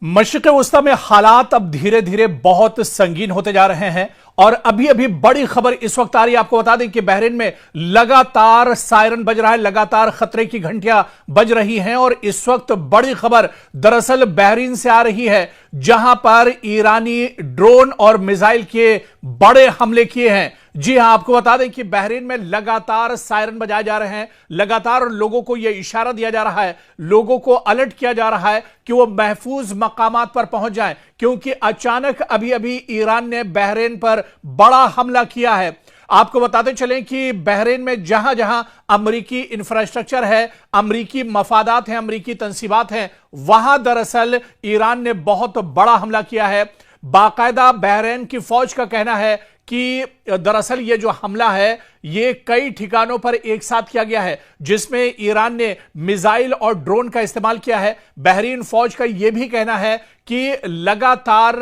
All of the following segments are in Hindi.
मशरिक़ वस्ता में हालात अब धीरे धीरे बहुत संगीन होते जा रहे हैं और अभी अभी बड़ी खबर इस वक्त आ रही है। आपको बता दें कि बहरीन में लगातार सायरन बज रहा है, लगातार खतरे की घंटियां बज रही हैं और इस वक्त बड़ी खबर दरअसल बहरीन से आ रही है, जहां पर ईरानी ड्रोन और मिसाइल के बड़े हमले किए हैं। जी हां, आपको बता दें कि बहरीन में लगातार सायरन बजाए जा रहे हैं, लगातार लोगों को यह इशारा दिया जा रहा है, लोगों को अलर्ट किया जा रहा है कि वो महफूज मकामात पर पहुंच जाएं, क्योंकि अचानक अभी अभी ईरान ने बहरीन पर बड़ा हमला किया है। आपको बताते चलें कि बहरीन में जहां जहां अमरीकी इंफ्रास्ट्रक्चर है, अमरीकी मफादात हैं, अमरीकी तंसीबात हैं, वहां दरअसल ईरान ने बहुत बड़ा हमला किया है। बाकायदा बहरीन की फौज का कहना है कि दरअसल यह जो हमला है यह कई ठिकानों पर एक साथ किया गया है, जिसमें ईरान ने मिसाइल और ड्रोन का इस्तेमाल किया है। बहरीन फौज का यह भी कहना है कि लगातार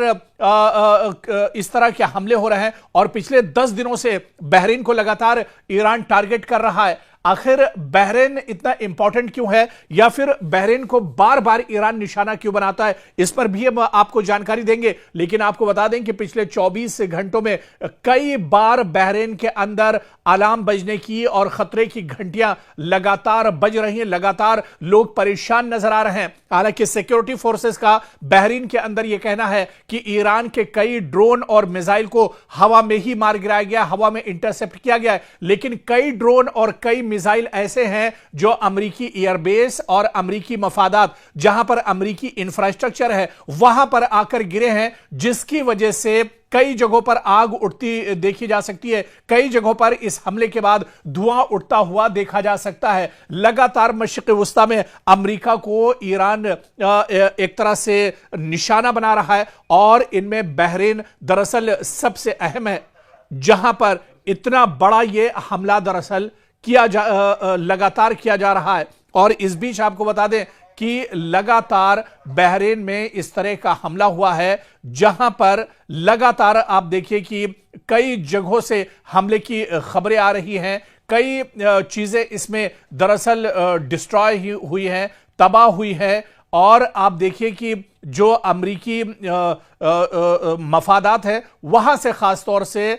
इस तरह के हमले हो रहे हैं और पिछले 10 दिनों से बहरीन को लगातार ईरान टारगेट कर रहा है। आखिर बहरीन इतना इंपॉर्टेंट क्यों है, या फिर बहरीन को बार बार ईरान निशाना क्यों बनाता है, इस पर भी हम आपको जानकारी देंगे। लेकिन आपको बता दें कि पिछले 24 घंटों में कई बार बहरीन के अंदर अलार्म बजने की और खतरे की घंटियां लगातार बज रही हैं, लगातार लोग परेशान नजर आ रहे हैं। हालांकि सिक्योरिटी फोर्सेस का बहरीन के अंदर यह कहना है कि ईरान के कई ड्रोन और मिसाइल को हवा में ही मार गिराया गया, हवा में इंटरसेप्ट किया गया है। लेकिन कई ड्रोन और कई मिसाइल ऐसे हैं जो अमरीकी एयरबेस और अमरीकी मफादात, जहां पर अमरीकी इंफ्रास्ट्रक्चर है, वहां पर आकर गिरे हैं, जिसकी वजह से कई जगहों पर आग उठती देखी जा सकती है। कई जगहों पर इस हमले के बाद धुआं उठता हुआ देखा जा सकता है। लगातार मशरिक़ वस्ता में अमेरिका को ईरान एक तरह से निशाना बना रहा है और इनमें बहरीन दरअसल सबसे अहम है, जहां पर इतना बड़ा यह हमला दरअसल लगातार किया जा रहा है। और इस बीच आपको बता दें कि लगातार बहरीन में इस तरह का हमला हुआ है, जहां पर लगातार आप देखिए कि कई जगहों से हमले की खबरें आ रही हैं। कई चीजें इसमें दरअसल डिस्ट्रॉय हुई हैं, तबाह हुई है। और आप देखिए कि जो अमरीकी मफादात है, वहां से खास तौर से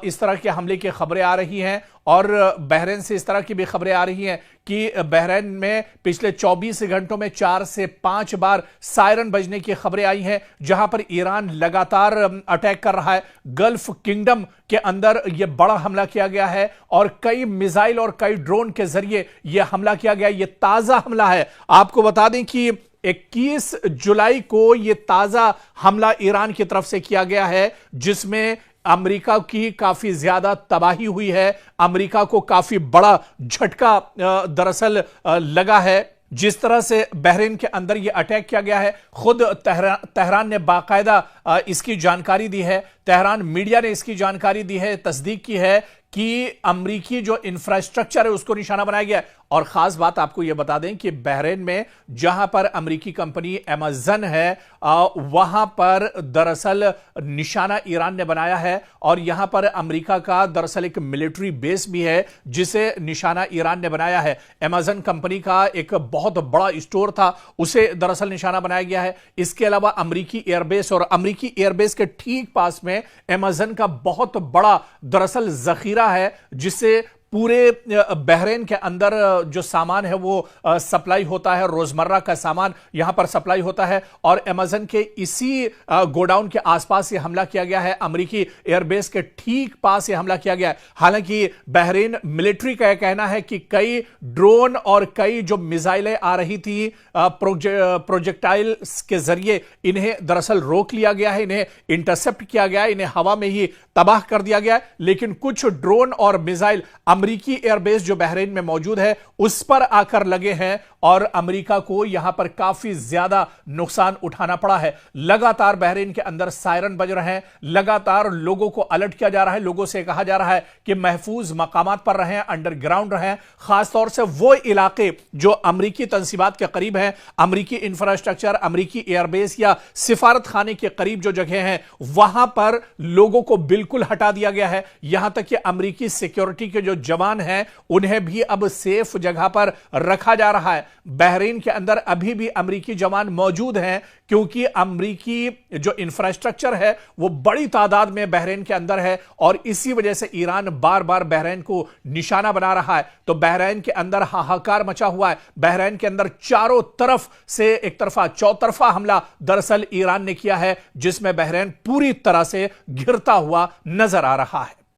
इस तरह के हमले की खबरें आ रही हैं और बहरीन से इस तरह की भी खबरें आ रही हैं कि बहरीन में पिछले 24 घंटों में 4 से 5 बार सायरन बजने की खबरें आई हैं, जहां पर ईरान लगातार अटैक कर रहा है। गल्फ किंगडम के अंदर यह बड़ा हमला किया गया है और कई मिसाइल और कई ड्रोन के जरिए यह हमला किया गया। यह ताजा हमला है। आपको बता दें कि 21 जुलाई को यह ताजा हमला ईरान की तरफ से किया गया है, जिसमें अमेरिका की काफी ज्यादा तबाही हुई है। अमेरिका को काफी बड़ा झटका दरअसल लगा है। जिस तरह से बहरीन के अंदर यह अटैक किया गया है, खुद तेहरान ने बाकायदा इसकी जानकारी दी है। तेहरान मीडिया ने इसकी जानकारी दी है, तस्दीक की है कि अमरीकी जो इंफ्रास्ट्रक्चर है उसको निशाना बनाया गया है। और खास बात आपको यह बता दें कि बहरीन में जहां पर अमरीकी कंपनी अमेज़न है, वहां पर दरअसल निशाना ईरान ने बनाया है और यहां पर अमरीका का दरअसल एक मिलिट्री बेस भी है, जिसे निशाना ईरान ने बनाया है। अमेज़न कंपनी का एक बहुत बड़ा स्टोर था, उसे दरअसल निशाना बनाया गया है। इसके अलावा अमरीकी एयरबेस और अमरीकी एयरबेस के ठीक पास में अमेज़न का बहुत बड़ा दरअसल जखीरा है, जिससे पूरे बहरीन के अंदर जो सामान है वो सप्लाई होता है, रोजमर्रा का सामान यहां पर सप्लाई होता है। और अमेज़न के इसी गोडाउन के आसपास ये हमला किया गया है, अमेरिकी एयरबेस के ठीक पास ये हमला किया गया है। हालांकि बहरीन मिलिट्री का यह कहना है कि कई ड्रोन और कई जो मिसाइलें आ रही थी प्रोजेक्टाइल्स के जरिए, इन्हें दरअसल रोक लिया गया है, इन्हें इंटरसेप्ट किया गया है, इन्हें हवा में ही तबाह कर दिया गया है। लेकिन कुछ ड्रोन और मिसाइल अमरीकी एयरबेस जो बहरीन में मौजूद है उस पर आकर लगे हैं और अमेरिका को यहां पर काफी ज्यादा नुकसान उठाना पड़ा है। लगातार बहरीन के अंदर सायरन बज रहे हैं, लगातार लोगों को अलर्ट किया जा रहा है, लोगों से कहा जा रहा है कि महफूज मकामात पर रहें, अंडरग्राउंड रहें। खासतौर से वो इलाके जो अमरीकी तंसीबात के करीब हैं, अमरीकी इंफ्रास्ट्रक्चर, अमरीकी एयरबेस या सिफारत खाने के करीब जो जगह हैं, वहां पर लोगों को बिल्कुल हटा दिया गया है। यहां तक कि अमरीकी सिक्योरिटी के जो जवान हैं उन्हें भी अब सेफ जगह पर रखा जा रहा है। बहरीन के अंदर अभी भी अमेरिकी जवान मौजूद हैं क्योंकि अमेरिकी जो इंफ्रास्ट्रक्चर है वो बड़ी तादाद में बहरीन के अंदर है और इसी वजह से ईरान बार बार बहरीन को निशाना बना रहा है। तो बहरीन के अंदर हाहाकार मचा हुआ है। बहरीन के अंदर चारों तरफ से एक तरफा चौतरफा हमला दरअसल ईरान ने किया है, जिसमें बहरीन पूरी तरह से घिरता हुआ नजर आ रहा है।